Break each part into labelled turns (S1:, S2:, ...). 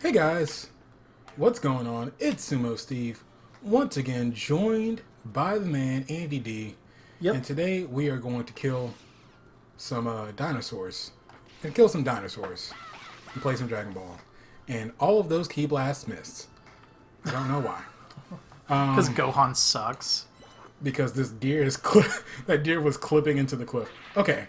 S1: Hey guys, what's going on? It's Sumo Steve, once again joined by the man Andy D.
S2: Yep.
S1: And today we are going to kill some dinosaurs. And kill some dinosaurs. And play some Dragon Ball. And all of those key blasts missed. I don't know why.
S2: Because Gohan sucks.
S1: Because this deer is that deer was clipping into the cliff. Okay,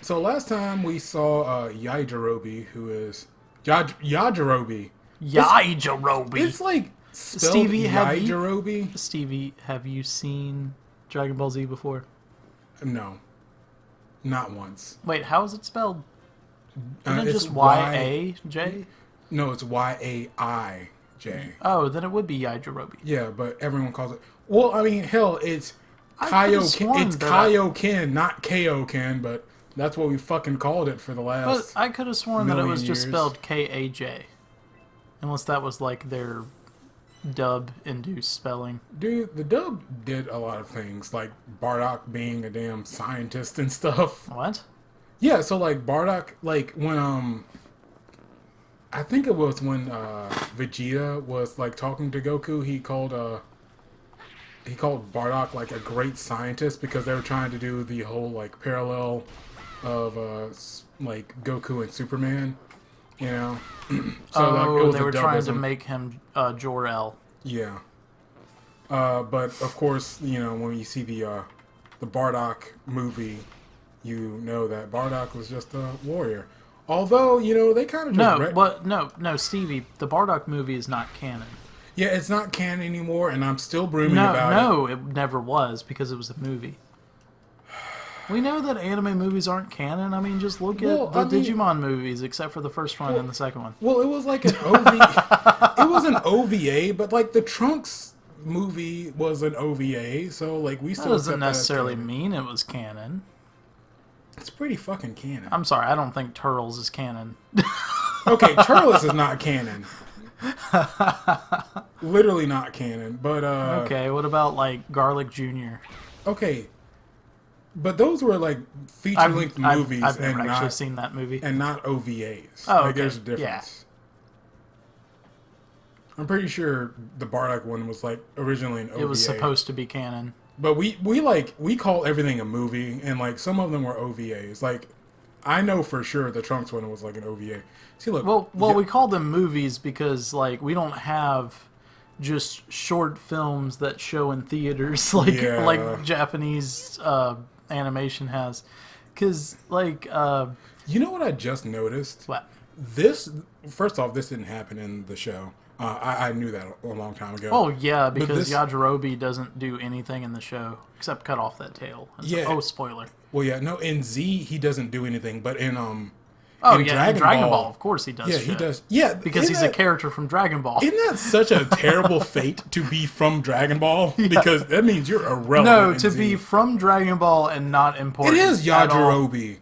S1: so last time we saw Yajirobe, who is Yajirobe.
S2: Yajirobe.
S1: It's like spelled
S2: Stevie,
S1: Yajirobe.
S2: Stevie, have you seen Dragon Ball Z before?
S1: No, not once.
S2: Wait, how is it spelled? Isn't it
S1: It's
S2: just Y-A-J?
S1: No, it's Y-A-I-J.
S2: Oh, then it would be Yajirobe.
S1: Yeah, but everyone calls it. Well, I mean, hell, it's
S2: I could've sworn
S1: It's
S2: that
S1: Kaioken, not Kaioken, but that's what we fucking called it for the
S2: But
S1: last.
S2: I could have sworn that it was just
S1: years.
S2: spelled K-A-J. Unless that was like their dub-induced spelling.
S1: Dude, the dub did a lot of things, like Bardock being a damn scientist and stuff.
S2: What?
S1: Yeah, so like Bardock, like when I think it was when Vegeta was like talking to Goku, he called Bardock like a great scientist because they were trying to do the whole like parallel of like Goku and Superman, you know.
S2: So they were trying to make him Jor-El.
S1: Yeah. But of course, you know, when you see the Bardock movie, you know that Bardock was just a warrior. Although, you know, they kind of just...
S2: No, Stevie, the Bardock movie is not canon.
S1: Yeah, it's not canon anymore, and I'm still brooming about it.
S2: No, it never was, because it was a movie. We know that anime movies aren't canon. I mean, just look at the Digimon movies, except for the first one and the second one.
S1: Well, it was like an OVA. It was an OVA, but like the Trunks movie was an OVA, so like we still...
S2: That doesn't necessarily mean it was canon.
S1: It's pretty fucking canon.
S2: I'm sorry, I don't think Turtles is canon.
S1: Okay, Turtles is not canon. Literally not canon, but
S2: okay, what about like Garlic Jr.?
S1: Okay, but those were like feature-length movies.
S2: I've never
S1: and
S2: actually
S1: not,
S2: seen that movie.
S1: and not OVAs.
S2: Oh,
S1: like,
S2: okay.
S1: There's a difference.
S2: Yeah.
S1: I'm pretty sure the Bardock one was like originally an OVA.
S2: It was supposed to be canon.
S1: But we call everything a movie, and like some of them were OVAs. Like I know for sure the Trunks one was like an OVA. See, look.
S2: Well, we call them movies because like we don't have just short films that show in theaters like Japanese animation has. Because like
S1: you know what I just noticed?
S2: What?
S1: This first off, this didn't happen in the show. I knew that a long time ago.
S2: Oh, yeah, because Yajirobe doesn't do anything in the show except cut off that tail.
S1: Yeah.
S2: Oh, spoiler.
S1: Well, yeah, no, in Z, he doesn't do anything, but in
S2: Dragon Ball, of course he does
S1: Yeah,
S2: shit.
S1: he does. Yeah,
S2: because he's a character from Dragon Ball.
S1: Isn't that such a terrible fate to be from Dragon Ball? Yeah. Because that means you're irrelevant.
S2: No, to be from Dragon Ball and not important.
S1: It is Yajirobe.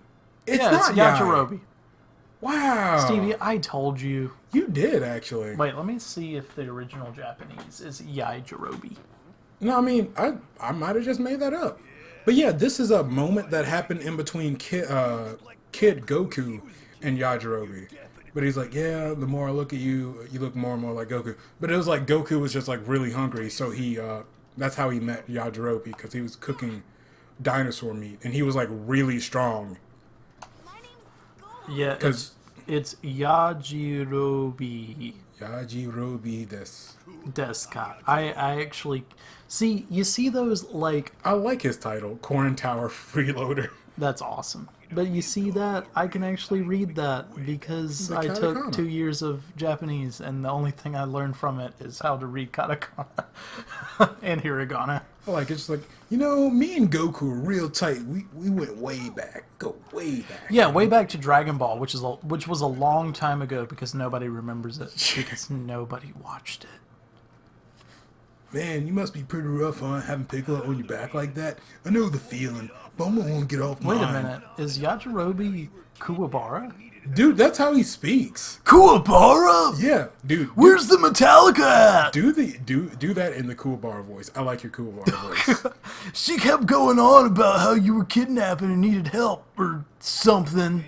S1: It's not
S2: Yajirobe.
S1: Wow.
S2: Stevie, I told you.
S1: You did, actually.
S2: Wait, let me see if the original Japanese is Yajirobe.
S1: No, I mean, I might have just made that up. But yeah, this is a moment that happened in between Kid Goku and Yajirobe. But he's like, yeah, the more I look at you, you look more and more like Goku. But it was like Goku was just like really hungry, so he that's how he met Yajirobe, because he was cooking dinosaur meat, and he was like really strong.
S2: Yeah, it's Yajirobe.
S1: Yajirobe
S2: Deska. I actually... See, you see those, like...
S1: I like his title, Corn Tower Freeloader.
S2: That's awesome. But you see that? I can actually read that because I took 2 years of Japanese, and the only thing I learned from it is how to read katakana and hiragana.
S1: Like, it's like, you know, me and Goku are real tight. We went way back. Go way back.
S2: Yeah, way back to Dragon Ball, which was a long time ago because nobody remembers it. Because nobody watched it.
S1: Man, you must be pretty rough, huh? Having Piccolo on your back like that. I know the feeling, but I'm gonna get off mine.
S2: Wait a minute. Is Yajirobe Kuwabara?
S1: Dude, that's how he speaks.
S2: Kuwabara?
S1: Yeah, dude.
S2: Where's the Metallica at?
S1: Do that in the Kuwabara voice. I like your Kuwabara voice.
S2: She kept going on about how you were kidnapping and needed help or something.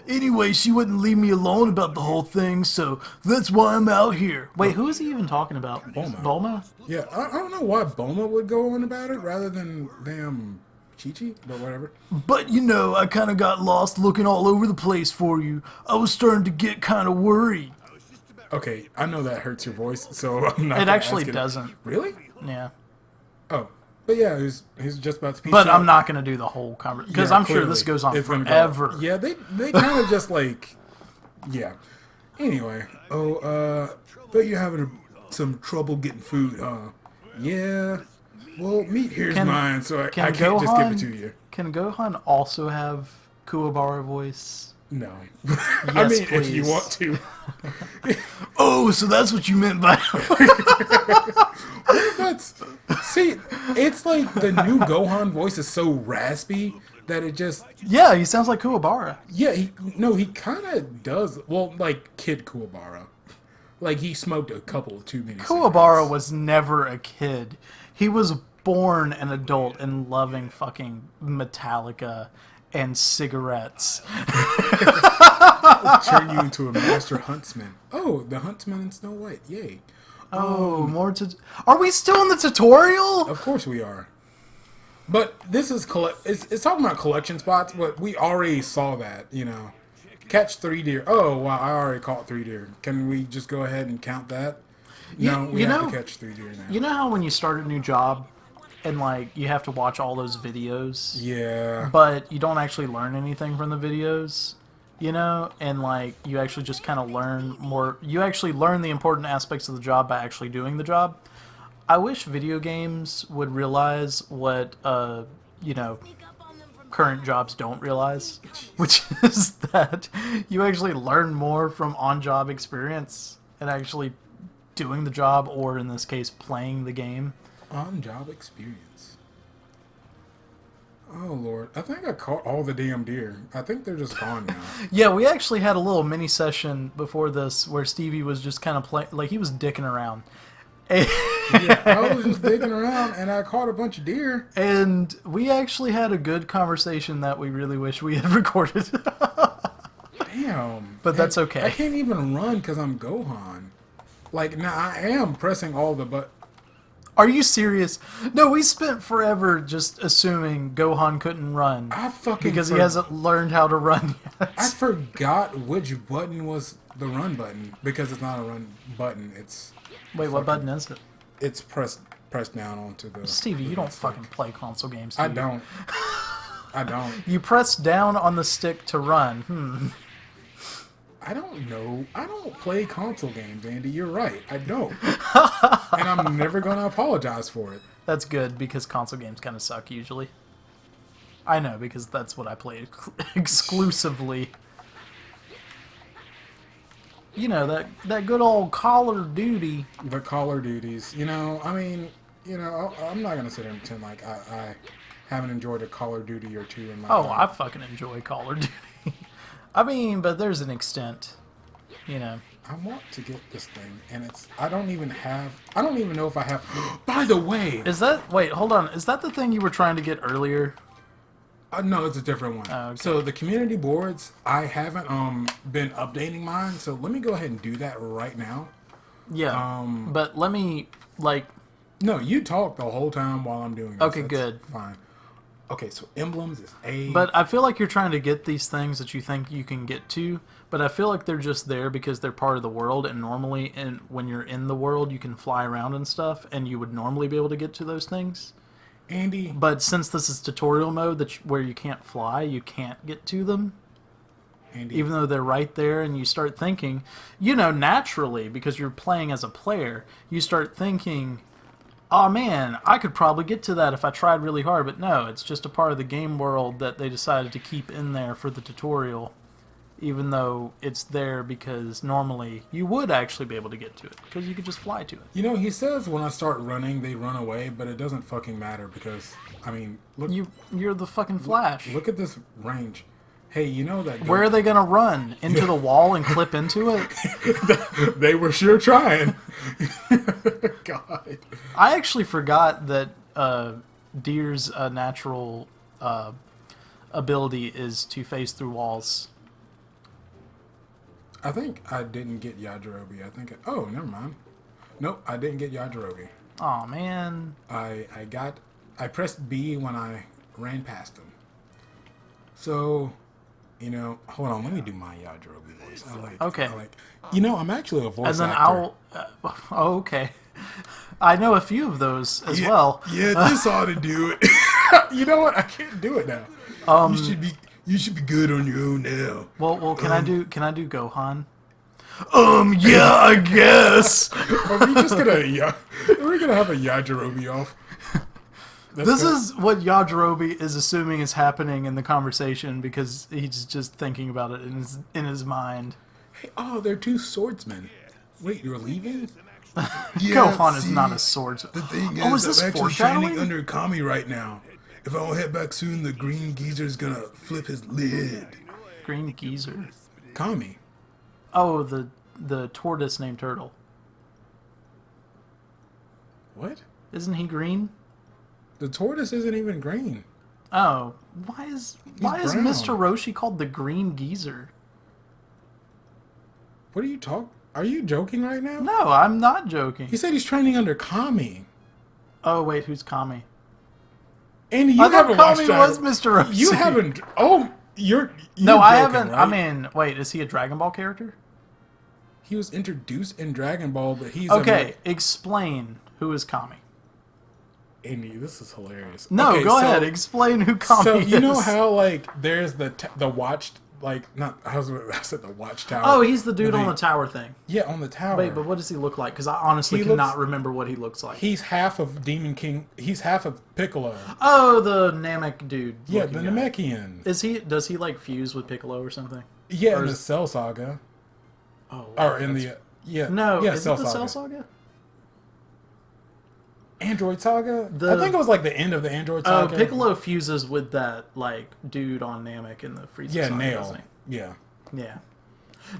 S2: Anyway, she wouldn't leave me alone about the whole thing, so that's why I'm out here. Wait, who is he even talking about?
S1: Bulma.
S2: Bulma?
S1: Yeah, I don't know why Bulma would go on about it rather than damn Chi-Chi, but whatever.
S2: But, you know, I kind of got lost looking all over the place for you. I was starting to get kind of worried.
S1: Okay, I know that hurts your voice, so I'm not.
S2: It
S1: gonna
S2: actually
S1: ask
S2: doesn't.
S1: Really?
S2: Yeah.
S1: Oh, but yeah, he's just about to. Peace
S2: But
S1: out.
S2: I'm not going to do the whole conversation because
S1: Yeah,
S2: I'm sure
S1: clearly.
S2: this goes on
S1: It's gonna go-
S2: forever.
S1: Yeah, they kind of just like, yeah. Anyway, but you're having some trouble getting food, huh? Yeah. Well, meat here's mine, so I can't just give it to you.
S2: Can Gohan also have Kuwabara voice?
S1: No.
S2: Yes,
S1: I mean,
S2: please.
S1: if you want to.
S2: Oh, so that's what you meant by...
S1: See, it's like the new Gohan voice is so raspy that it just...
S2: Yeah, he sounds like Kuwabara.
S1: Yeah, he kind of does. Well, like Kid Kuwabara. Like, he smoked a couple too many
S2: Kuwabara
S1: cigarettes.
S2: was never a kid. He was born an adult and loving fucking Metallica and cigarettes.
S1: Turn you into a master huntsman. Oh, the huntsman in Snow White. Yay.
S2: Oh, more to... Are we still in the tutorial?
S1: Of course we are. But this is... It's talking about collection spots, but we already saw that, you know. Catch 3 deer. Oh, wow, I already caught 3 deer. Can we just go ahead and count that? No, we have to catch 3 deer now.
S2: You know how when you start a new job and, like, you have to watch all those videos?
S1: Yeah.
S2: But you don't actually learn anything from the videos, you know? And, like, you actually just kind of learn more... You actually learn the important aspects of the job by actually doing the job. I wish video games would realize what, you know, current jobs don't realize, which is that you actually learn more from on-job experience and actually doing the job, or in this case, playing the game.
S1: On-job experience. Oh, Lord. I think I caught all the damn deer. I think they're just gone now.
S2: Yeah, we actually had a little mini session before this where Stevie was just kind of playing, like he was dicking around.
S1: Yeah, I was just digging around and I caught a bunch of deer.
S2: And we actually had a good conversation that we really wish we had recorded.
S1: Damn.
S2: But that's okay.
S1: I can't even run because I'm Gohan. Like, now I am pressing all the buttons.
S2: Are you serious? No, we spent forever just assuming Gohan couldn't run. Because he hasn't learned how to run yet.
S1: I forgot which button was the run button because it's not a run button. It's
S2: Wait, what button is it?
S1: It's pressed down onto the...
S2: Stevie, you don't fucking play console games, do
S1: I
S2: you?
S1: don't. I don't.
S2: You press down on the stick to run.
S1: I don't know. I don't play console games, Andy. You're right. I don't. And I'm never going to apologize for it.
S2: That's good, because console games kind of suck, usually. I know, because that's what I play exclusively. You know, that good old Call of Duty.
S1: The Call of Duties. You know, I mean, you know, I'm not going to sit here and pretend like I haven't enjoyed a Call of Duty or two in my life.
S2: I fucking enjoy Call of Duty. I mean, but there's an extent, you know.
S1: I want to get this thing, and I don't even know if I have... By the way...
S2: Wait, hold on. Is that the thing you were trying to get earlier?
S1: No, it's a different one.
S2: Oh, okay.
S1: So the community boards, I haven't been updating mine, so let me go ahead and do that right now.
S2: Yeah, but let me, like...
S1: No, you talk the whole time while I'm doing this.
S2: Okay,
S1: That's
S2: good.
S1: Fine. Okay, so emblems is A.
S2: But I feel like you're trying to get these things that you think you can get to, but I feel like they're just there because they're part of the world, and normally when you're in the world, you can fly around and stuff, and you would normally be able to get to those things.
S1: Andy.
S2: But since this is tutorial mode where you can't fly, you can't get to them.
S1: Andy.
S2: Even though they're right there, and you start thinking, you know, naturally, because you're playing as a player, you start thinking, oh man, I could probably get to that if I tried really hard. But no, it's just a part of the game world that they decided to keep in there for the tutorial, even though it's there because normally you would actually be able to get to it because you could just fly to it.
S1: You know, he says when I start running, they run away, but it doesn't fucking matter because, I mean, look.
S2: You're the fucking Flash.
S1: Look at this range. Hey, you know that...
S2: Where are they going to run? Into the wall and clip into it?
S1: They were sure trying. God.
S2: I actually forgot that Deer's natural ability is to phase through walls.
S1: I think I didn't get Yajirobe. I think. Oh, never mind. Nope, I didn't get Yajirobe.
S2: Oh man.
S1: I pressed B when I ran past him. So, hold on. Let me do my Yajirobe voice.
S2: Okay.
S1: I'm actually a voice
S2: And then
S1: actor.
S2: oh, okay. I know a few of those as well.
S1: Yeah, this ought to do it. You know what? I can't do it now. You should be good on your own now.
S2: Well, can I do Gohan? Yeah, I guess.
S1: Are we just gonna are we gonna have a Yajirobe off?
S2: This is what Yajirobe is assuming is happening in the conversation because he's just thinking about it in his mind.
S1: Hey, they're two swordsmen. Wait, you're leaving?
S2: Gohan is not a swordsman.
S1: The thing
S2: is this
S1: I'm actually
S2: foreshadowing?
S1: training under Kami right now. If I don't head back soon, the green geezer's gonna flip his lid.
S2: Green geezer.
S1: Kami.
S2: Oh, the tortoise named Turtle.
S1: What?
S2: Isn't he green?
S1: The tortoise isn't even green.
S2: Oh, why is
S1: brown.
S2: Mr. Roshi called the Green Geezer?
S1: What are you talking? Are you joking right now?
S2: No, I'm not joking.
S1: He said he's training under Kami.
S2: Oh wait, who's Kami?
S1: Andy, you
S2: I thought
S1: haven't watched
S2: Kami was Mr. Roshi.
S1: You haven't. Oh, you're
S2: No, I
S1: joking,
S2: haven't.
S1: right?
S2: I mean, wait, is he a Dragon Ball character?
S1: He was introduced in Dragon Ball, but he's
S2: Okay, explain who is Kami.
S1: Andy, this is hilarious.
S2: No,
S1: okay,
S2: go ahead. Explain who Kami
S1: So
S2: is.
S1: you know how there's the watch not I said the watchtower.
S2: Oh, he's the dude on the tower thing.
S1: Yeah, on the tower.
S2: Wait, but what does he look like? Because I honestly
S1: He
S2: cannot remember what he looks like.
S1: He's half of Demon King. He's half of Piccolo.
S2: Oh, the Namek dude.
S1: Yeah, the
S2: looking guy.
S1: Namekian.
S2: Does he like fuse with Piccolo or something?
S1: Yeah,
S2: Or
S1: in the
S2: is-
S1: Cell Saga.
S2: Oh,
S1: Or in the
S2: no,
S1: yeah,
S2: is
S1: Cell
S2: it the
S1: Saga.
S2: Cell Saga?
S1: Android Saga?
S2: The-
S1: I think it was the end of the Android
S2: Oh,
S1: Saga.
S2: Piccolo fuses with that dude on Namek in the Frieza
S1: Yeah,
S2: Saga,
S1: Nail.
S2: doesn't
S1: Yeah.
S2: he? Yeah.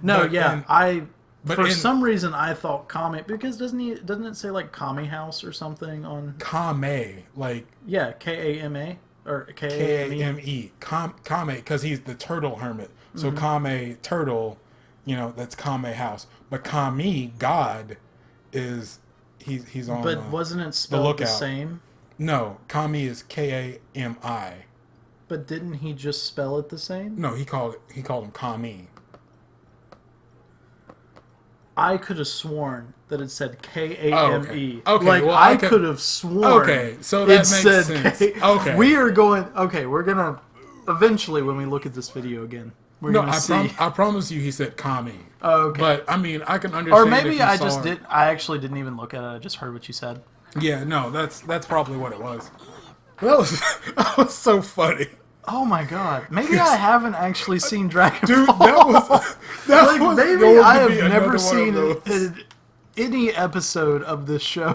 S2: No,
S1: But
S2: yeah,
S1: but
S2: for
S1: in-
S2: some reason I thought Kami because doesn't it say Kami House or something on?
S1: Kame,
S2: Yeah, Kama or Kame.
S1: Kame. Kame, because he's the turtle hermit. So Kame, turtle, that's Kame house. But Kami, God, is he's on
S2: But wasn't it spelled the
S1: lookout.
S2: same?
S1: No, Kami is Kami.
S2: But didn't he just spell it the same?
S1: No, he called him Kami.
S2: I could have sworn that it said Kame.
S1: Okay. Okay, well,
S2: I could have sworn.
S1: Okay, so that makes sense. Okay.
S2: We are going. Okay, we're gonna eventually when we look at this video again, we're
S1: No,
S2: gonna see.
S1: I promise you, he said Kami.
S2: Okay.
S1: But I mean, I can understand.
S2: Or
S1: if
S2: maybe
S1: you
S2: I
S1: saw
S2: just
S1: it.
S2: did. I actually didn't even look at it. I just heard what you said.
S1: Yeah, no, that's probably what it was. That was so funny.
S2: Oh my god! Maybe I haven't actually seen Dragon
S1: Dude,
S2: Ball.
S1: that was
S2: maybe
S1: going
S2: I
S1: to be
S2: have never
S1: another one of
S2: seen
S1: those.
S2: any episode of this show.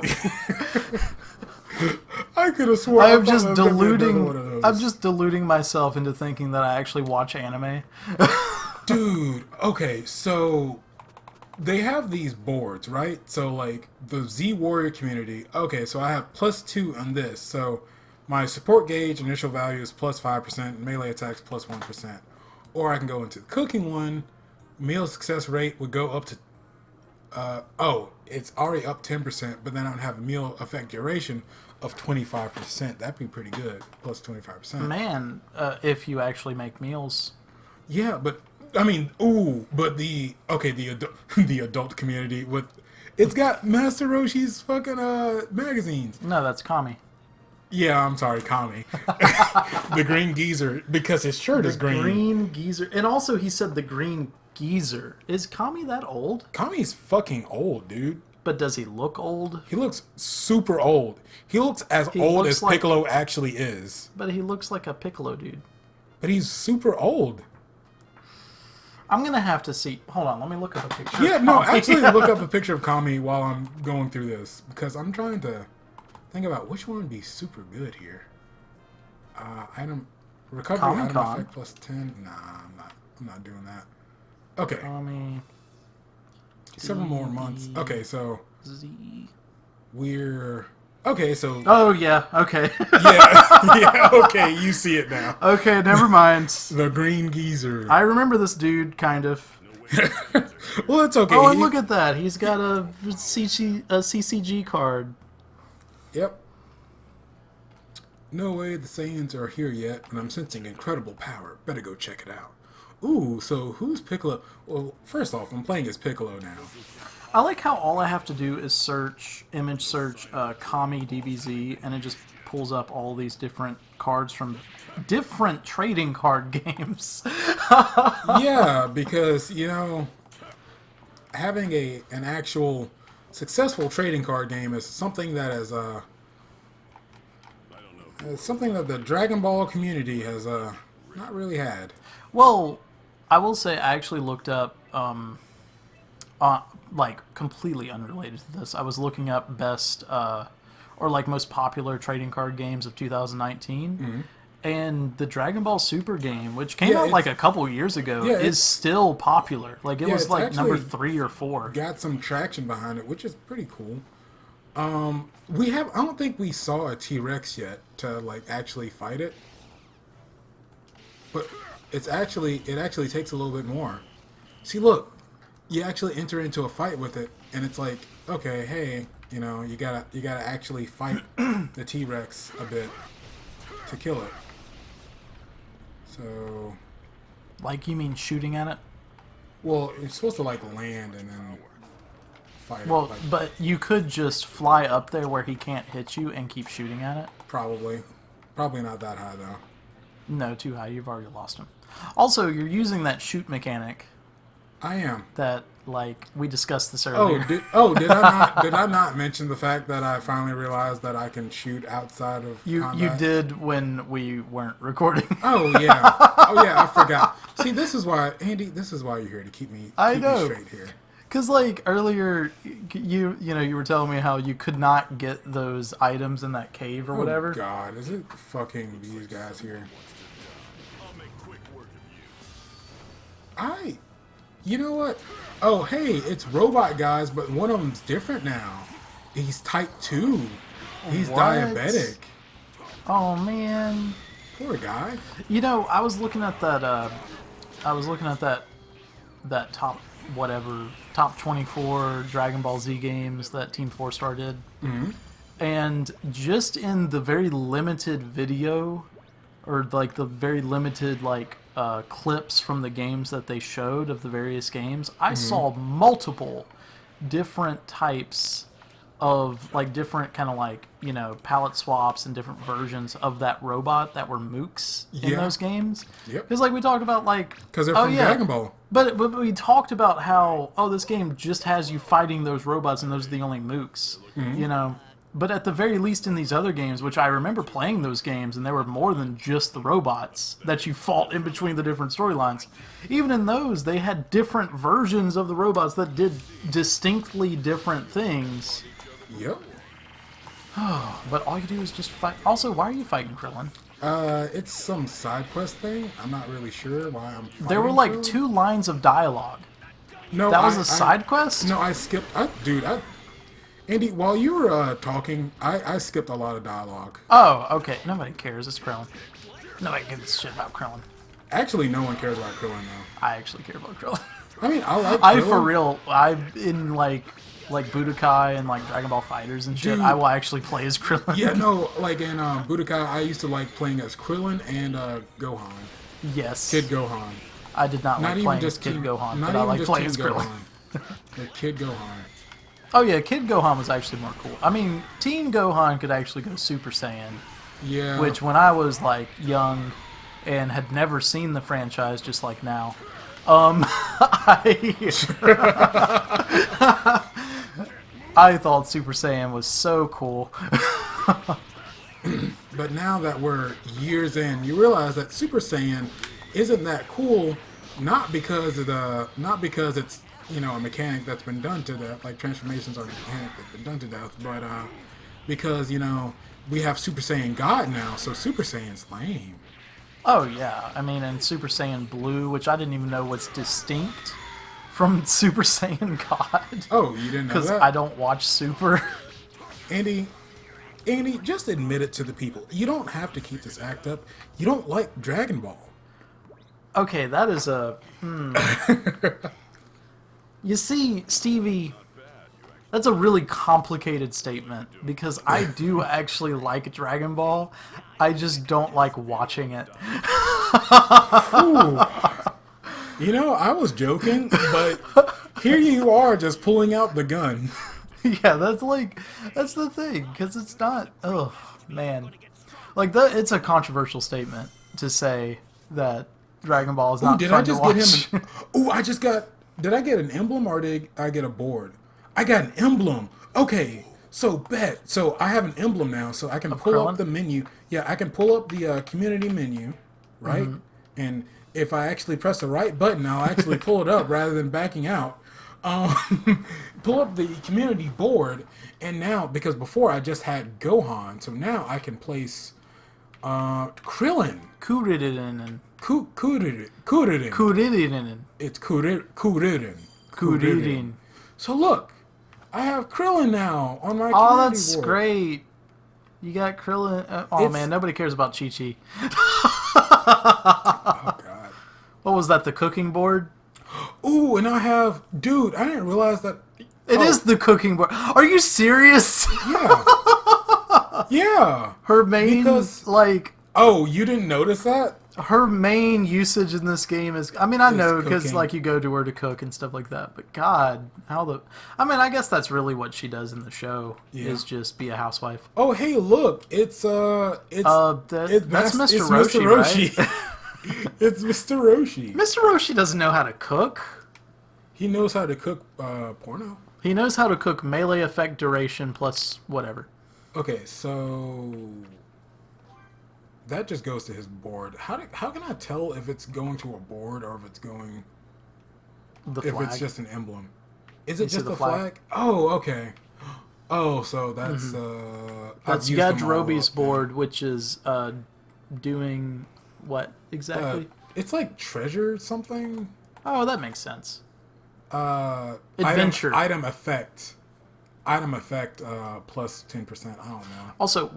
S1: I could have sworn.
S2: I am
S1: thought
S2: just
S1: that was gonna be another one of
S2: deluding.
S1: those.
S2: I'm just deluding myself into thinking that I actually watch anime.
S1: Dude, okay, so they have these boards, right? So the Z Warrior community. Okay, so I have +2 on this. So my support gauge initial value is +5%, melee attacks +1%. Or I can go into the cooking one. Meal success rate would go up to it's already up 10%, but then I would have a meal effect duration of 25%. That'd be pretty good. Plus 25%.
S2: Man, if you actually make meals.
S1: Yeah, but I mean, the the adult community it's got Master Roshi's fucking magazines.
S2: No, that's Kami.
S1: Yeah, I'm sorry, Kami. The green geezer, because his shirt is green.
S2: Green geezer. And also he said the green geezer. Is Kami that old?
S1: Kami's fucking old, dude.
S2: But does he look old?
S1: He looks super old. He looks as old
S2: looks
S1: as
S2: like-
S1: Piccolo actually is.
S2: But he looks like a Piccolo dude.
S1: But he's super old.
S2: I'm going to have to see. Hold on, let me look up a picture.
S1: Yeah,
S2: of
S1: no,
S2: Kami.
S1: actually look up a picture of Kami while I'm going through this. Because I'm trying to think about which one would be super good here. Item recovery
S2: Comic
S1: item
S2: Con.
S1: effect +10. Nah, I'm not doing that. Okay.
S2: Kami
S1: Several more months. Okay, so
S2: Z.
S1: we're okay, so
S2: Oh, yeah, okay.
S1: yeah, okay, you see it now.
S2: Okay, never mind.
S1: The green geezer.
S2: I remember this dude, kind of.
S1: Well, it's okay.
S2: Oh, and look at that. He's got a CCG card.
S1: Yep. No way the Saiyans are here yet, but I'm sensing incredible power. Better go check it out. Ooh, so who's Piccolo? Well, first off, I'm playing as Piccolo now.
S2: I like how all I have to do is image search Kami DBZ, and it just pulls up all these different cards from different trading card games.
S1: Yeah, because, you know, having an actual successful trading card game is something that is something that the Dragon Ball community has not really had.
S2: Well, I will say I actually looked up, like completely unrelated to this. I was looking up best or like most popular trading card games of 2019.
S1: Mm-hmm.
S2: And the Dragon Ball Super game, which came out like a couple years ago, is still popular. Like it was like number 3 or 4.
S1: Got some traction behind it, which is pretty cool. I don't think we saw a T-Rex yet to like actually fight it. But it actually takes a little bit more. See, look, you actually enter into a fight with it, and it's like, okay, hey, you know, you gotta actually fight the T-Rex a bit to kill it. So,
S2: like, you mean shooting at it?
S1: Well, you're supposed to like land and then fight.
S2: Well,
S1: like,
S2: but you could just fly up there where he can't hit you and keep shooting at it.
S1: probably not that high though.
S2: No, too high. You've already lost him. Also, you're using that shoot mechanic.
S1: I am.
S2: That, like, we discussed this earlier.
S1: Did I not mention the fact that I finally realized that I can shoot outside of combat?
S2: You did when we weren't recording.
S1: Oh yeah, I forgot. See, this is why, Andy. This is why you're here, to keep me straight here.
S2: Because like earlier, you were telling me how you could not get those items in that cave or whatever.
S1: Oh God, is it fucking these guys here? You know what? Oh, hey, it's robot guys, but one of them's different now. He's type 2. He's diabetic.
S2: Oh man,
S1: poor guy.
S2: You know, I was looking at that. That top 24 Dragon Ball Z games that Team 4-Star did.
S1: Mm-hmm.
S2: And just in the very limited video, or like the very limited like clips from the games that they showed of the various games, I saw multiple different types of like different kind of like, you know, palette swaps and different versions of that robot that were mooks in those games.
S1: Yep.
S2: Because like we talked about like...
S1: Because they're from Dragon Ball.
S2: But we talked about how, this game just has you fighting those robots and those are the only mooks, you know? But at the very least in these other games, which I remember playing those games, and there were more than just the robots that you fought in between the different storylines. Even in those, they had different versions of the robots that did distinctly different things.
S1: Yep.
S2: But all you do is just fight. Also, why are you fighting Krillin?
S1: It's some side quest thing. I'm not really sure why I'm fighting
S2: There were like
S1: Krillin.
S2: 2 lines of dialogue.
S1: No,
S2: that was a side quest?
S1: No, I skipped. Andy, while you were talking, I skipped a lot of dialogue.
S2: Oh, okay. Nobody cares. It's Krillin. Nobody gives a shit about Krillin.
S1: Actually, no one cares about Krillin, though.
S2: I actually care about Krillin.
S1: I mean, I like Krillin.
S2: For real, in like Budokai and like Dragon Ball Fighters and shit, I will actually play as Krillin.
S1: Yeah, no, like in Budokai, I used to like playing as Krillin and Gohan.
S2: Yes.
S1: Kid Gohan.
S2: I did not like playing as Kid Gohan, but I like playing as Krillin.
S1: Like Kid Gohan.
S2: Oh yeah, Kid Gohan was actually more cool. I mean, Teen Gohan could actually go Super Saiyan.
S1: Yeah.
S2: Which, when I was like young and had never seen the franchise, just like now, I thought Super Saiyan was so cool.
S1: But now that we're years in, you realize that Super Saiyan isn't that cool, not because it's, you know, a mechanic that's been done to death, like transformations are a mechanic that's been done to death, but because, you know, we have Super Saiyan God now, so Super Saiyan's lame.
S2: Oh yeah, I mean, and Super Saiyan Blue, which I didn't even know was distinct from Super Saiyan God.
S1: Oh, you didn't know that?
S2: Because I don't watch Super.
S1: Andy, just admit it to the people. You don't have to keep this act up. You don't like Dragon Ball.
S2: Okay, that is a... You see, Stevie, that's a really complicated statement because I do actually like Dragon Ball. I just don't like watching it.
S1: Ooh. You know, I was joking, but here you are just pulling out the gun.
S2: Yeah, that's the thing, because it's not, oh, man. Like, it's a controversial statement to say that Dragon Ball is not
S1: Did
S2: fun
S1: I just
S2: to watch.
S1: get him? Did I get an emblem or did I get a board? I got an emblem. Okay, so bet. So I have an emblem now, so I can pull
S2: Krillin?
S1: up the menu. Yeah, I can pull up the community menu, right? And if I actually press the right button, I'll actually pull it up rather than backing out. Pull up the community board, and now, because before I just had Gohan, so now I can place Krillin.
S2: Kuririn.
S1: Kuririn.
S2: Kuririn.
S1: It's Kuririn.
S2: Kuririn.
S1: So look, I have Krillin now on my
S2: Oh,
S1: community
S2: that's
S1: board.
S2: great. You got Krillin. Man, nobody cares about Chi-Chi.
S1: Oh, God.
S2: What was that, the cooking board?
S1: Ooh, and I have... Dude, I didn't realize that...
S2: It is the cooking board. Are you serious?
S1: Yeah. Yeah.
S2: Her main,
S1: Because-
S2: like...
S1: Oh, you didn't notice that?
S2: Her main usage in this game is... I mean, I know, because,
S1: cooking.
S2: like, you go to her to cook and stuff like that. But, God, how the... I mean, I guess that's really what she does in the show, is just be a housewife.
S1: Oh, hey, look. It's
S2: that's Mr.
S1: it's
S2: Roshi,
S1: Mr. Roshi.
S2: right?
S1: It's Mr. Roshi.
S2: Mr. Roshi doesn't know how to cook.
S1: He knows how to cook porno.
S2: He knows how to cook melee effect duration plus whatever.
S1: Okay, so... That just goes to his board. How can I tell if it's going to a board or if it's going...
S2: The
S1: If
S2: flag.
S1: it's just an emblem. Is it
S2: see
S1: just
S2: the
S1: the
S2: flag?
S1: flag? Oh, okay. Oh, so that's...
S2: That's
S1: I've used them all
S2: Yajirobe's
S1: up then.
S2: board, which is doing what exactly?
S1: It's like treasure something.
S2: Oh, that makes sense.
S1: Adventure.
S2: Adventure.
S1: Item effect. Item effect plus 10%. I don't know.
S2: Also,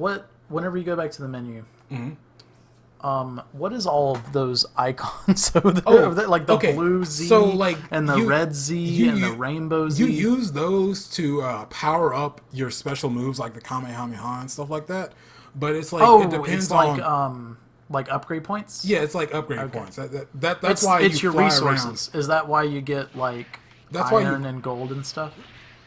S2: whenever you go back to the menu,
S1: Mm-hmm.
S2: what is all of those icons over there?
S1: Oh,
S2: like the
S1: okay.
S2: blue Z
S1: So, like,
S2: and the red Z and the rainbow Z.
S1: You use those to power up your special moves like the Kamehameha and stuff like that. But it's like it depends
S2: it's
S1: on
S2: like upgrade points.
S1: yeah, it's like upgrade points. That's
S2: it's,
S1: why
S2: it's
S1: you
S2: your
S1: fly
S2: resources.
S1: around.
S2: Is that why you get like
S1: That's why
S2: iron
S1: you-
S2: and gold and stuff?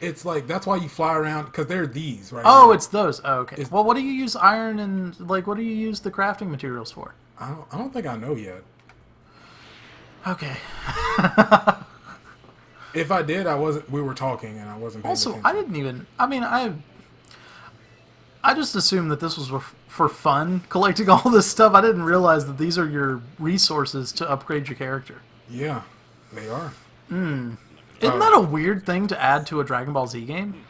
S1: It's like that's why you fly around because they're these right.
S2: Oh,
S1: here.
S2: it's those. Oh, okay. Well, what do you use iron and like? What do you use the crafting materials for?
S1: I don't think I know yet.
S2: Okay.
S1: If I did, I wasn't. We were talking and I wasn't. Paying
S2: Also,
S1: attention.
S2: I didn't even. I mean, I just assumed that this was for fun, collecting all this stuff. I didn't realize that these are your resources to upgrade your character.
S1: Yeah, they are.
S2: Isn't that a weird thing to add to a Dragon Ball Z game?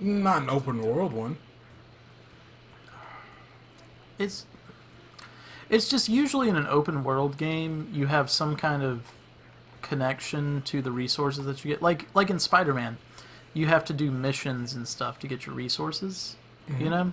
S1: Not an open world one.
S2: It's just usually in an open world game, you have some kind of connection to the resources that you get. Like in Spider-Man, you have to do missions and stuff to get your resources, you know?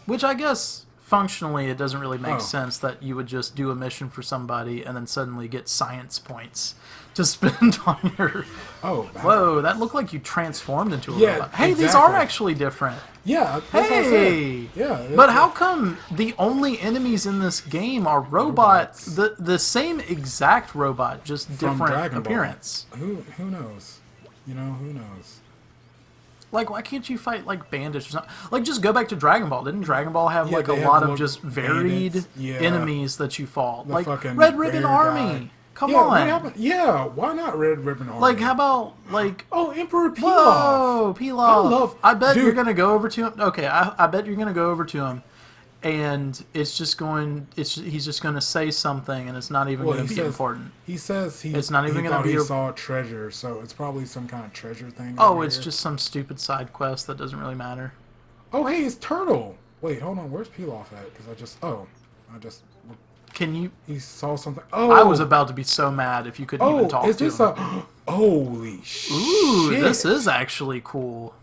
S2: Which I guess functionally it doesn't really make sense that you would just do a mission for somebody and then suddenly get science points to spend on your...
S1: Oh,
S2: Whoa, that looked like you transformed into a
S1: Yeah,
S2: robot. Hey, these are
S1: exactly.
S2: actually different.
S1: yeah. That's what I said.
S2: Hey!
S1: Yeah,
S2: But how come the only enemies in this game are robots? The same exact robot, just
S1: From
S2: different
S1: Dragon Ball.
S2: appearance.
S1: Who knows? You know, who knows?
S2: Like, why can't you fight like bandits or something? Like, just go back to Dragon Ball. Didn't Dragon Ball have
S1: Yeah,
S2: like a
S1: they have
S2: lot of
S1: little
S2: just varied
S1: bandits. Yeah.
S2: enemies that you fought?
S1: The
S2: Like
S1: fucking
S2: Red Ribbon
S1: bear
S2: Army.
S1: guy.
S2: Come
S1: Yeah,
S2: on.
S1: what happened? Yeah, why not Red Ribbon Army?
S2: Like, how about like?
S1: Oh, Emperor Pilaf.
S2: Whoa, Pilaf! I bet
S1: Dude.
S2: you're gonna go over to him. Okay, I bet you're gonna go over to him, and he's just gonna say something, and it's not even
S1: Well,
S2: gonna
S1: he
S2: be
S1: says-
S2: important.
S1: He says
S2: It's not even
S1: he
S2: gonna
S1: thought
S2: be
S1: he
S2: a-
S1: saw treasure, so it's probably some kind of treasure thing.
S2: Oh,
S1: over
S2: it's
S1: here.
S2: just some stupid side quest that doesn't really matter.
S1: Oh, hey, it's Turtle. Wait, hold on. Where's Pilaf at? Because
S2: Can you?
S1: he saw something. Oh,
S2: I was about to be so mad if you couldn't even talk
S1: is
S2: to
S1: this
S2: him.
S1: Holy shit!
S2: Ooh, this is actually cool.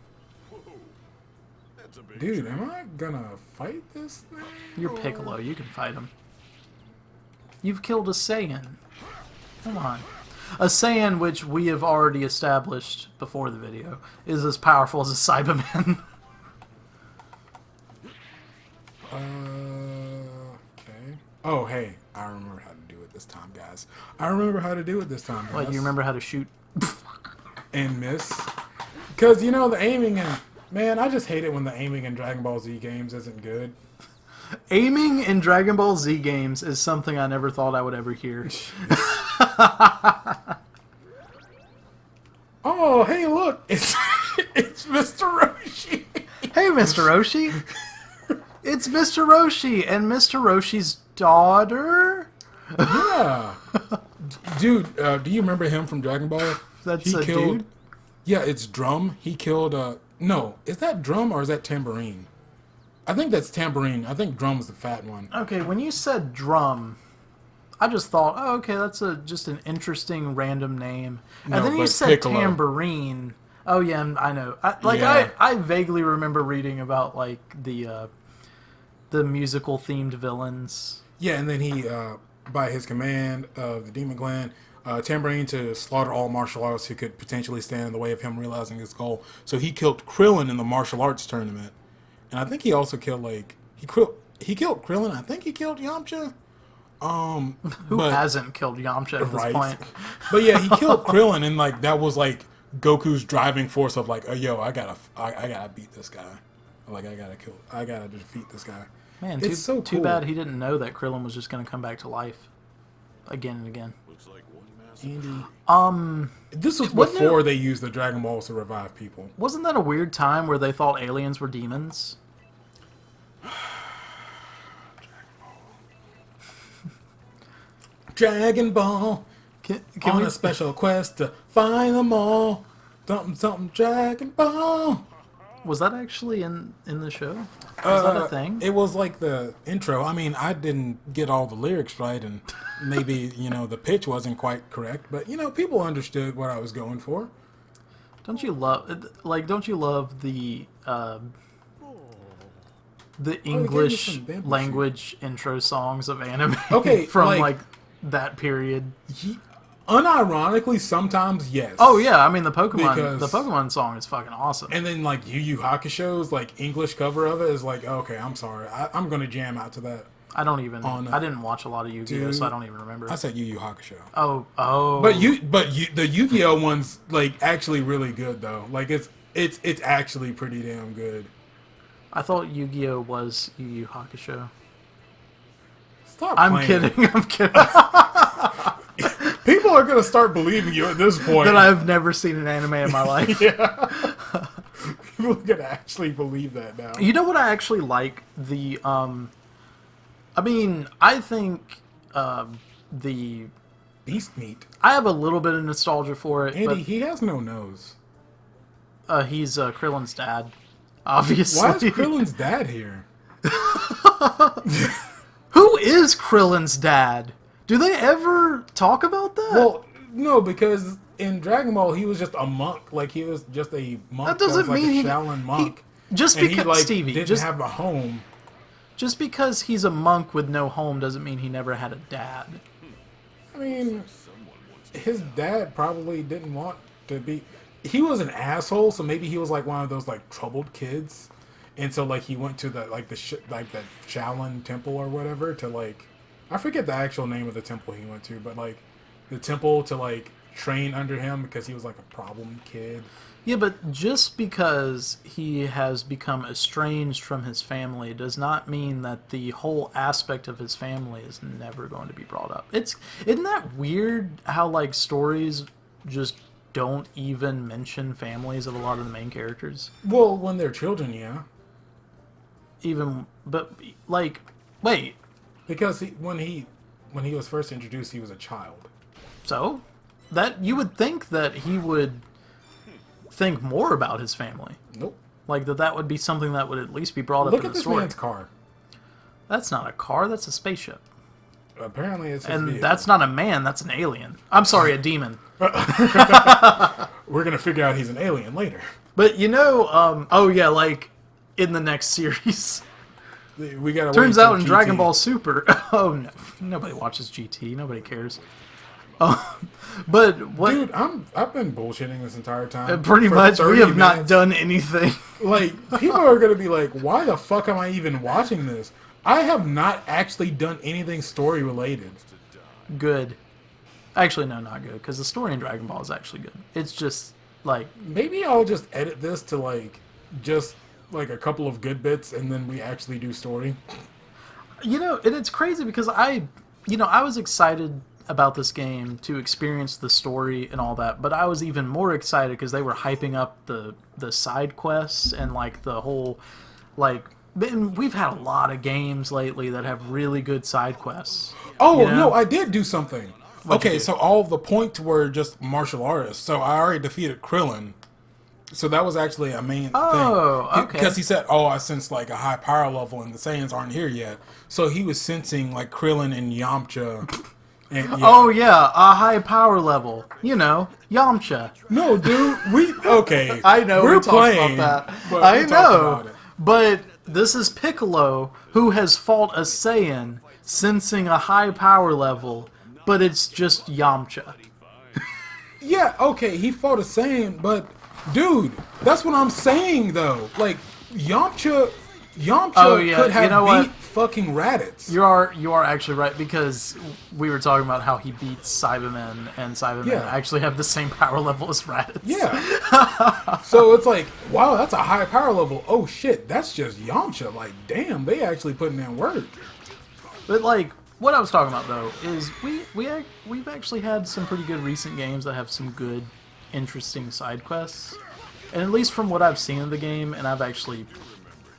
S1: Dude, am I gonna fight this thing?
S2: You're Piccolo. You can fight him. You've killed a Saiyan. Come on. A Saiyan, which we have already established before the video, is as powerful as a Cyberman.
S1: Okay. Oh, hey. I remember how to do it this time, guys. I remember how to do it this time, guys.
S2: Like, you remember how to shoot?
S1: And miss. Because, you know, the aiming and... Man, I just hate it when the aiming in Dragon Ball Z games isn't good.
S2: Aiming in Dragon Ball Z games is something I never thought I would ever hear.
S1: Oh, hey, look. It's Mr. Roshi.
S2: Hey, Mr. Roshi. It's Mr. Roshi and Mr. Roshi's daughter.
S1: Yeah. Dude, do you remember him from Dragon Ball?
S2: That's a dude?
S1: Yeah, it's Drum. He killed... No, is that Drum or is that Tambourine? I think that's Tambourine. I think Drum's the fat one.
S2: Okay, when you said Drum, I just thought, oh, okay, that's just an interesting random name.
S1: No,
S2: And then you
S1: but
S2: said
S1: Piccolo.
S2: Tambourine. Oh, yeah, I know. I vaguely remember reading about, like, the musical-themed villains.
S1: Yeah, and then he, by his command of the Demon Clan, Tambourine to slaughter all martial artists who could potentially stand in the way of him realizing his goal. So he killed Krillin in the martial arts tournament. And I think he also killed, like... He killed Krillin. I think he killed Yamcha.
S2: Who hasn't killed Yamcha at this point?
S1: But yeah, he killed Krillin, and, like, that was, like, Goku's driving force of, like, oh, yo, I gotta beat this guy. Like, I gotta defeat this guy.
S2: Man,
S1: it's so
S2: too
S1: cool.
S2: bad he didn't know that Krillin was just going to come back to life again and again.
S3: Looks like one massive
S1: Andy. This was before they used the Dragon Balls to revive people.
S2: Wasn't that a weird time where they thought aliens were demons?
S1: Dragon Ball.
S2: Can
S1: on
S2: we...
S1: a special quest to find them all. Something Dragon Ball.
S2: Was that actually in the show? Was that a thing?
S1: It was like the intro. I mean, I didn't get all the lyrics right, and maybe, you know, the pitch wasn't quite correct, but, you know, people understood what I was going for.
S2: Don't you love the English language intro songs of anime from like that period?
S1: Unironically, sometimes yes.
S2: Oh yeah, I mean the Pokemon song is fucking awesome.
S1: And then like Yu Yu Hakusho's like English cover of it is like, okay, I'm sorry, I'm gonna jam out to that.
S2: I didn't watch a lot of Yu-Gi-Oh, so I don't even remember.
S1: I said Yu Yu Hakusho.
S2: Oh.
S1: But the Yu-Gi-Oh one's like actually really good though. Like it's actually pretty damn good.
S2: I thought Yu-Gi-Oh was Yu Yu Hakusho.
S1: Stop.
S2: I'm kidding.
S1: People are gonna start believing you at this point
S2: that I've never seen an anime in my life.
S1: Yeah. People are gonna actually believe that now.
S2: You know what I actually like? I mean, I think the
S1: Beast Meat.
S2: I have a little bit of nostalgia for it.
S1: Andy,
S2: but,
S1: he has no nose.
S2: He's Krillin's dad, obviously.
S1: Why is Krillin's dad here?
S2: Who is Krillin's dad? Do they ever talk about that?
S1: Well, no, because in Dragon Ball he was just a monk. Like he was just a monk.
S2: That doesn't mean
S1: a Shaolin monk.
S2: Just
S1: and
S2: because
S1: he, like,
S2: Stevie
S1: didn't have a home.
S2: Just because he's a monk with no home doesn't mean he never had a dad.
S1: I mean, his dad probably didn't want to be... He was an asshole, so maybe he was like one of those like troubled kids. And so like he went to the Shaolin temple or whatever to like... I forget the actual name of the temple he went to, but like the temple to like train under him because he was like a problem kid.
S2: Yeah, but just because he has become estranged from his family does not mean that the whole aspect of his family is never going to be brought up. Isn't that weird how like stories just don't even mention families of a lot of the main characters?
S1: Well, when they're children, yeah.
S2: Wait.
S1: Because when he was first introduced, he was a child.
S2: So, that you would think that he would think more about his family.
S1: Nope.
S2: Like that would be something that would at least be brought up in the story.
S1: Look at this man's car.
S2: That's not a car, that's a spaceship.
S1: Apparently it's his
S2: And
S1: vehicle.
S2: that's not a man, that's an alien. I'm sorry, a demon.
S1: We're going to figure out he's an alien later.
S2: But you know, oh yeah, like in the next series.
S1: We gotta
S2: Turns
S1: wait
S2: out
S1: till
S2: in
S1: GT.
S2: Dragon Ball Super, oh no, nobody watches GT, nobody cares. But what?
S1: Dude, I've been bullshitting this entire time.
S2: Pretty
S1: for
S2: much, we
S1: 30
S2: have not
S1: minutes.
S2: done anything.
S1: Like, people are gonna be like, "Why the fuck am I even watching this?" I have not actually done anything story related.
S2: Good. Actually, no, not good. Because the story in Dragon Ball is actually good. It's just like
S1: Maybe I'll just edit this to just a couple of good bits, and then we actually do story.
S2: and it's crazy because I was excited about this game to experience the story and all that, but I was even more excited because they were hyping up the side quests and like the whole and we've had a lot of games lately that have really good side quests.
S1: Oh
S2: You know?
S1: no, I did do something.
S2: What'd you
S1: Okay,
S2: do?
S1: so all of the points were just martial artists. So I already defeated Krillin. So that was actually a main
S2: Oh,
S1: thing.
S2: okay.
S1: Because he said, "Oh, I sense like a high power level, and the Saiyans aren't here yet." So he was sensing like Krillin and Yamcha. And, yeah.
S2: Oh yeah, a high power level. Yamcha.
S1: No, dude, okay.
S2: I know
S1: we're
S2: we talked
S1: playing,
S2: about that.
S1: but
S2: I
S1: we talked
S2: know,
S1: about it.
S2: but this is Piccolo who has fought a Saiyan, sensing a high power level, but it's just Yamcha.
S1: Yeah, okay, he fought a Saiyan, but dude, that's what I'm saying though. Like Yamcha
S2: Oh, yeah,
S1: could have
S2: you know
S1: beat
S2: what?
S1: fucking Raditz.
S2: You are actually right because we were talking about how he beats Cybermen, and Cybermen
S1: Yeah.
S2: actually have the same power level as Raditz.
S1: Yeah. So it's like, wow, that's a high power level. Oh shit, that's just Yamcha. Like, damn, they actually putting in work.
S2: But like what I was talking about though is we've actually had some pretty good recent games that have some good, interesting side quests, and at least from what I've seen of the game, and I've actually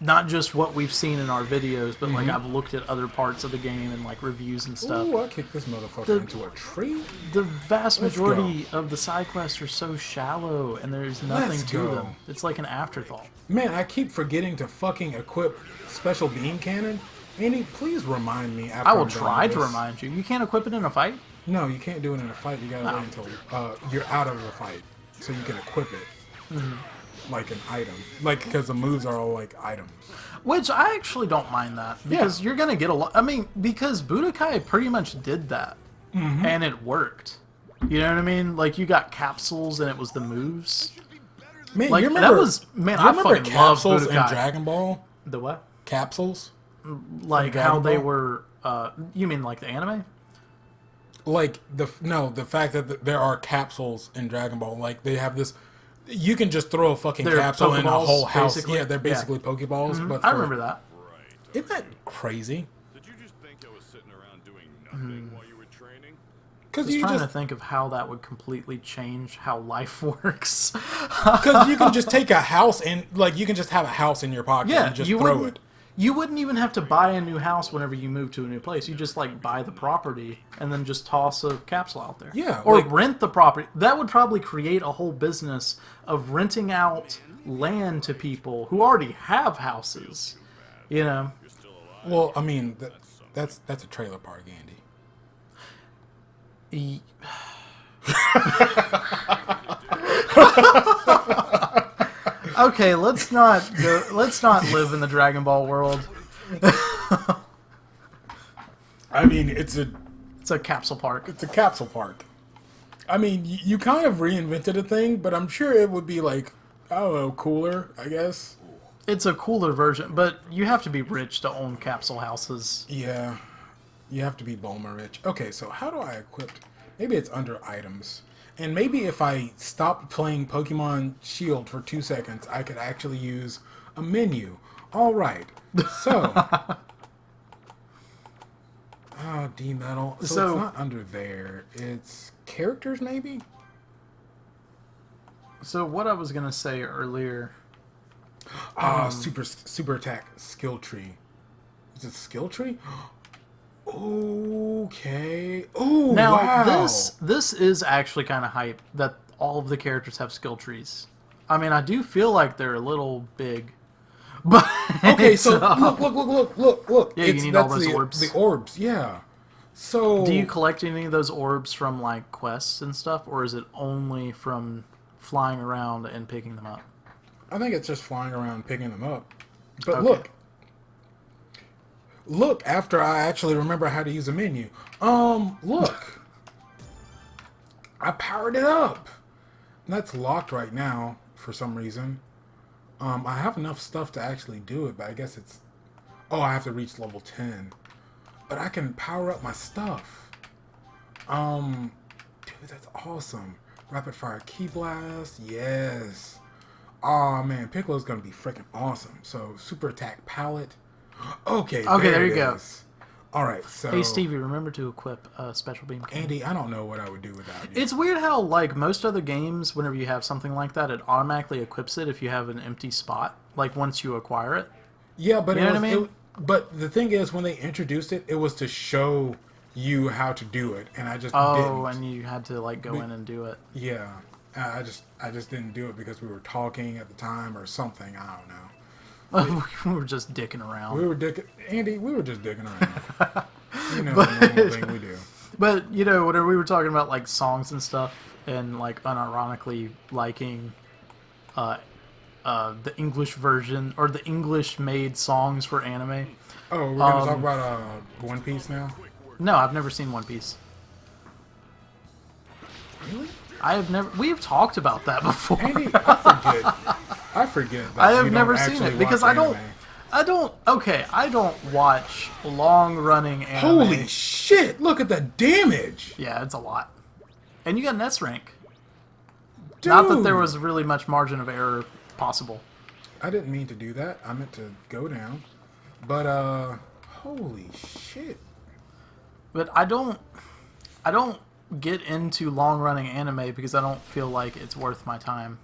S2: not just what we've seen in our videos, but like I've looked at other parts of the game and like reviews and stuff.
S1: Ooh, I kicked this motherfucker
S2: The-
S1: into a tree.
S2: The vast
S1: Let's
S2: majority of the side quests are so shallow, and there's nothing
S1: Let's
S2: to
S1: go.
S2: them. It's like an afterthought.
S1: Man, I keep forgetting to fucking equip special beam cannon. Andy, please remind me after
S2: I will
S1: I'm done
S2: try
S1: with
S2: to
S1: this.
S2: remind you. You can't equip it in a fight.
S1: No, you can't do it in a fight. You gotta wait until you're out of the fight, so you can equip it like an item. Like because the moves are all like items.
S2: Which I actually don't mind that because you're gonna get a lot. I mean, because Budokai pretty much did that, and it worked. You know what I mean? Like you got capsules, and it was the moves.
S1: Man,
S2: Like
S1: you remember?
S2: that was man.
S1: you
S2: I
S1: remember
S2: fucking love
S1: capsules in
S2: Budokai.
S1: Dragon Ball?
S2: The what?
S1: Capsules?
S2: Like
S1: Dragon
S2: how they
S1: Ball?
S2: were. You mean like the anime?
S1: Like the fact that there are capsules in Dragon Ball. Like they have this. You can just throw a fucking
S2: They're
S1: capsule in a
S2: Pokeballs,
S1: whole house.
S2: basically?
S1: Yeah, they're basically Pokeballs. But
S2: I
S1: for-
S2: remember that.
S1: Isn't that crazy?
S3: Did you just think I was sitting around doing nothing while you were training?
S1: Because
S2: I was
S1: you
S2: trying
S1: just
S2: to think of how that would completely change how life works.
S1: because you can just take a house and like you can just have a house in your pocket
S2: Yeah,
S1: and just
S2: you
S1: throw
S2: wouldn't.
S1: it.
S2: You wouldn't even have to buy a new house whenever you move to a new place. You just like buy the property and then just toss a capsule out there.
S1: Yeah,
S2: or
S1: like-
S2: rent the property. That would probably create a whole business of renting out land to people who already have houses. You know.
S1: Well, I mean that's a trailer park, Andy.
S2: E- Okay, let's not live in the Dragon Ball world.
S1: I mean, it's a
S2: Capsule park.
S1: capsule park. I mean, you kind of reinvented a thing, but I'm sure it would be like I don't know, cooler. I guess.
S2: It's a cooler version, but you have to be rich to own capsule houses.
S1: Yeah, you have to be Bulma rich. Okay, so how do I equip? Maybe it's under items. And maybe if I stopped playing Pokemon Shield for 2 seconds, I could actually use a menu. All right. So. Oh, D-Metal. So
S2: So-
S1: it's not under there. It's characters, maybe?
S2: So what I was gonna say earlier,
S1: Super attack skill tree. Is it skill tree? Okay. Oh,
S2: now
S1: wow.
S2: this is actually kind of hype that all of the characters have skill trees. I mean, I do feel like they're a little big, but
S1: Okay, so look.
S2: Yeah, you need all those orbs.
S1: The orbs, yeah. So
S2: do you collect any of those orbs from like quests and stuff, or is it only from flying around and picking them up?
S1: I think it's just flying around picking them up. But
S2: Okay.
S1: look. After I actually remember how to use a menu. Look. I powered it up. That's locked right now for some reason. I have enough stuff to actually do it, but I guess it's... Oh, I have to reach level 10. But I can power up my stuff. Dude, that's awesome. Rapid fire key blast, yes. Oh man, Piccolo's gonna be freaking awesome. So, super attack palette. Okay,
S2: there you go.
S1: Alright, so...
S2: Hey, Stevie, remember to equip a special beam cannon.
S1: Andy, I don't know what I would do without you.
S2: It's weird how, like, most other games, whenever you have something like that, it automatically equips it if you have an empty spot, like, once you acquire it.
S1: Yeah, but
S2: you know what I mean?
S1: But the thing is, when they introduced it, it was to show you how to do it, and I just didn't.
S2: Oh, and you had to, like, go in and do it.
S1: Yeah. I just didn't do it because we were talking at the time or something. I don't know.
S2: We were just dicking around.
S1: Andy, we were just dicking around. You know, the normal thing we do.
S2: But, you know, whenever we were talking about, like, songs and stuff, and, like, unironically liking the English version, or the English-made songs for anime.
S1: Oh, we're going to talk about One Piece now?
S2: No, I've never seen One Piece.
S1: Really?
S2: We've talked about that before.
S1: Andy, I forget that
S2: I have
S1: you
S2: never
S1: don't
S2: seen
S1: actually
S2: it because
S1: watch
S2: I don't watch long-running anime.
S1: Holy shit, look at the damage.
S2: Yeah, it's a lot. And you got an S rank.
S1: Dude.
S2: Not that there was really much margin of error possible.
S1: I didn't mean to do that. I meant to go down. But holy shit.
S2: But I don't get into long-running anime because I don't feel like it's worth my time.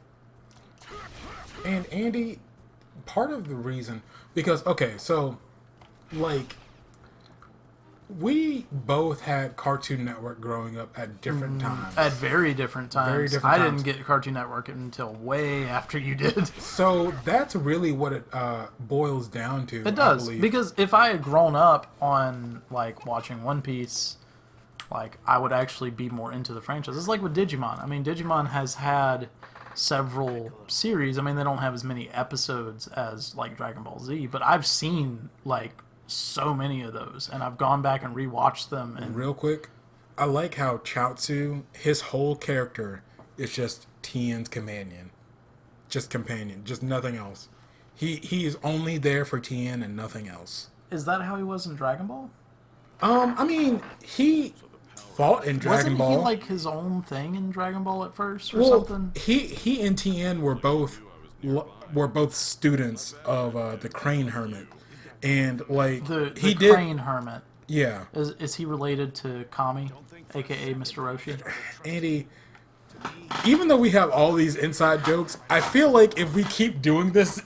S1: And Andy, part of the reason, because, okay, so, like, we both had Cartoon Network growing up at different times.
S2: At very different times.
S1: Very different
S2: I
S1: times.
S2: didn't get Cartoon Network until way after you did.
S1: So that's really what it boils down to.
S2: It does,
S1: I believe.
S2: because if I had grown up on, like, watching One Piece, like, I would actually be more into the franchise. It's like with Digimon. I mean, Digimon has had several series. I mean, they don't have as many episodes as, like, Dragon Ball Z, but I've seen, like, so many of those, and I've gone back and rewatched them. And
S1: real quick, I like how Chaozu, his whole character is just Tien's companion. Just nothing else. He is only there for Tien and nothing else.
S2: Is that how he was in Dragon Ball?
S1: I mean, he fought in Dragon Ball.
S2: Wasn't he like his own thing in Dragon Ball at first, or something?
S1: He and Tien were both students of the Crane Hermit, and like
S2: the
S1: he
S2: Crane Hermit.
S1: Yeah.
S2: Is he related to Kami, aka Mr. Roshi?
S1: Andy, even though we have all these inside jokes, I feel like if we keep doing this,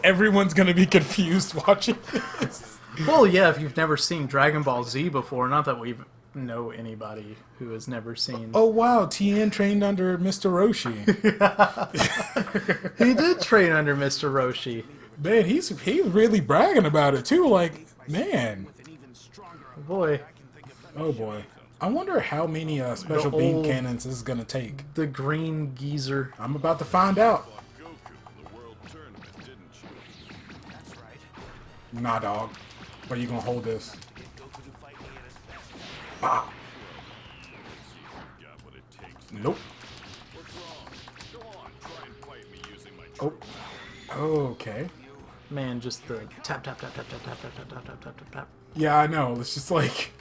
S1: everyone's gonna be confused watching this.
S2: Well, yeah, if you've never seen Dragon Ball Z before, not that we know anybody who has never seen.
S1: Oh wow, Tien trained under Mr. Roshi.
S2: He did train under Mr. Roshi.
S1: Man, he's really bragging about it too. Like, man.
S2: Boy.
S1: Oh boy. I wonder how many special beam cannons this is gonna take.
S2: The green geezer.
S1: I'm about to find out. Nah, dog. But you gonna hold this? Ah. Nope. Oh. Okay.
S2: Man, just the tap tap tap tap tap tap tap tap tap tap tap tap.
S1: Yeah, I know. It's just like,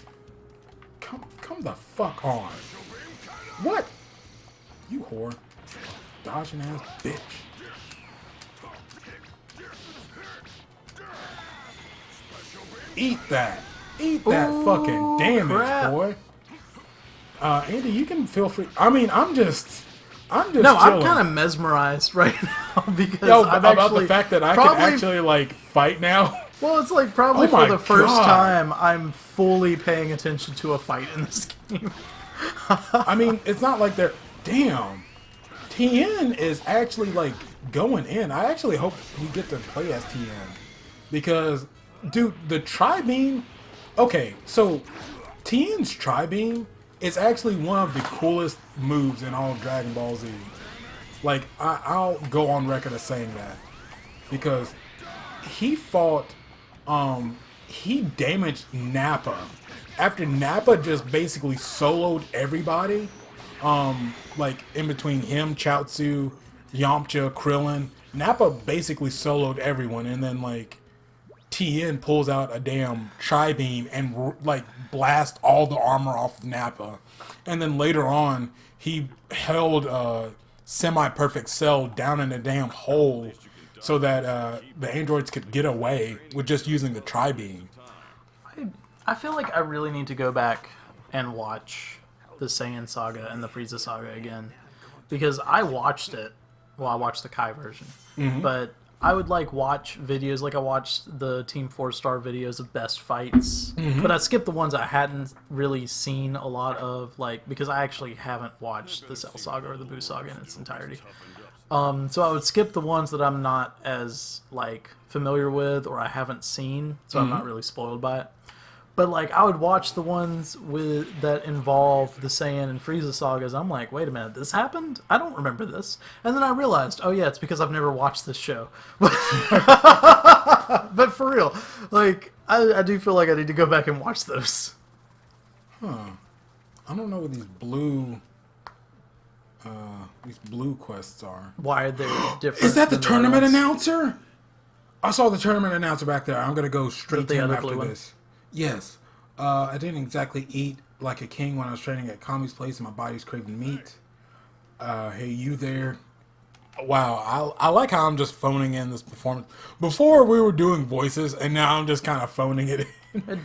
S1: come the fuck on. What? You whore. Dodging ass bitch. Eat that. Eat that fucking damage,
S2: crap.
S1: boy. Andy, you can feel free. I mean, I'm just
S2: No,
S1: chilling.
S2: I'm kind of mesmerized right now because
S1: about the fact that I can actually like fight now.
S2: Well, it's like probably
S1: Oh
S2: for
S1: my
S2: the first
S1: God.
S2: time I'm fully paying attention to a fight in this game.
S1: I mean, it's not like they're... Damn. Tien is actually, like, going in. I actually hope we get to play as Tien. Because, dude, the Tri-Beam... Okay, so Tien's Tri-Beam is actually one of the coolest moves in all of Dragon Ball Z. Like, I'll go on record as saying that. Because he fought... he damaged Nappa. After Nappa just basically soloed everybody, Like in between him, Chaozu, Yamcha, Krillin, Nappa basically soloed everyone, and then like Tien pulls out a damn tri-beam and like blast all the armor off of Nappa, and then later on he held semi-perfect Cell down in a damn hole so that the androids could get away with just using the tri-beam.
S2: I feel like I really need to go back and watch the Saiyan saga and the Frieza saga again, because I watched it. Well, I watched the Kai version, but I would like watch videos. Like I watched the Team 4-Star videos of best fights, but I skipped the ones I hadn't really seen a lot of, like because I actually haven't watched the Cell saga or the Buu saga in its entirety. So I would skip the ones that I'm not as like familiar with or I haven't seen, so I'm not really spoiled by it. But like I would watch the ones that involve the Saiyan and Frieza sagas. I'm like, wait a minute, this happened? I don't remember this. And then I realized, oh yeah, it's because I've never watched this show. But for real, like I do feel like I need to go back and watch those.
S1: I don't know what these blue quests are.
S2: Why are they different?
S1: Is that the
S2: than
S1: tournament
S2: other ones?
S1: announcer? I saw the tournament announcer back there. I'm gonna go straight to him
S2: other
S1: after
S2: blue one?
S1: this. Yes. I didn't exactly eat like a king when I was training at Kami's place and my body's craving meat. Hey, you there? Wow, I like how I'm just phoning in this performance. Before we were doing voices, and now I'm just kind of phoning it in.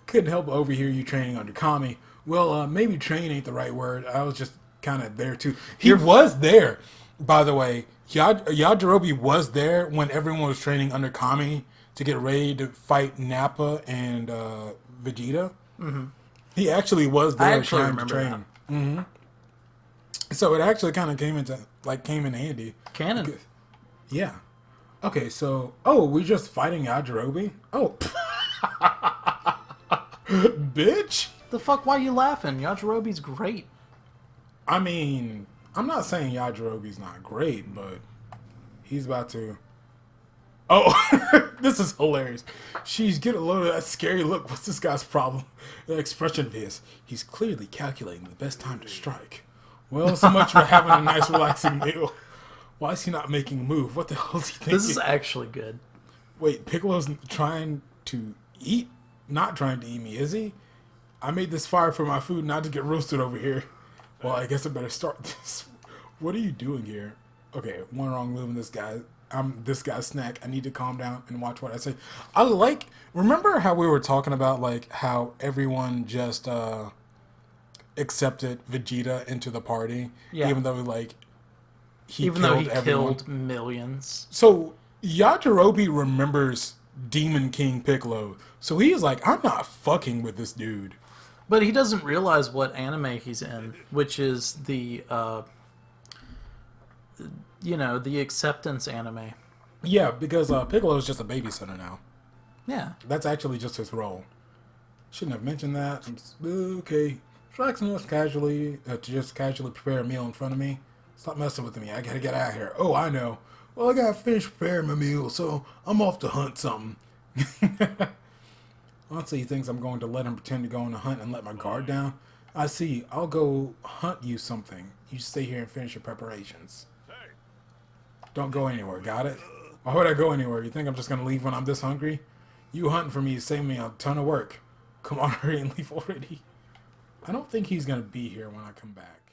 S1: Couldn't help but overhear you training under Kami. Well, maybe train ain't the right word. I was just kind of there too. He was there, by the way. Yajirobe was there when everyone was training under Kami to get ready to fight Nappa and Vegeta. He actually was there trying to train. So it actually kind of came in handy.
S2: Canon.
S1: Because, yeah. Okay, so we just fighting Yajirobe? Oh, bitch.
S2: The fuck? Why are you laughing? Yajirobe's great.
S1: I mean, I'm not saying Yajirobe's not great, but he's about to. Oh, this is hilarious. She's getting a load of that scary look. What's this guy's problem? The expression of his. He's clearly calculating the best time to strike. Well, so much for having a nice relaxing meal. Why is he not making a move? What the hell is he thinking?
S2: This is actually good.
S1: Wait, Piccolo's trying to eat? Not trying to eat me, is he? I made this fire for my food, not to get roasted over here. Well, I guess I better start this. What are you doing here? Okay, one wrong move in this guy. I'm this guy's snack. I need to calm down and watch what I say. Remember how we were talking about like how everyone just accepted Vegeta into the party, even though like he killed millions. So Yajirobe remembers Demon King Piccolo, so he's like, I'm not fucking with this dude.
S2: But he doesn't realize what anime he's in, which is the the acceptance anime.
S1: Yeah, because Piccolo's just a babysitter now.
S2: Yeah.
S1: That's actually just his role. Shouldn't have mentioned that. Okay. Relaxing us casually to just casually prepare a meal in front of me. Stop messing with me. I gotta get out of here. Oh, I know. Well, I gotta finish preparing my meal, so I'm off to hunt something. Honestly, he thinks I'm going to let him pretend to go on a hunt and let my guard down. I see. I'll go hunt you something. You stay here and finish your preparations. Don't go anywhere, got it? Why would I go anywhere? You think I'm just going to leave when I'm this hungry? You hunting for me is saving me a ton of work. Come on, hurry and leave already. I don't think he's going to be here when I come back.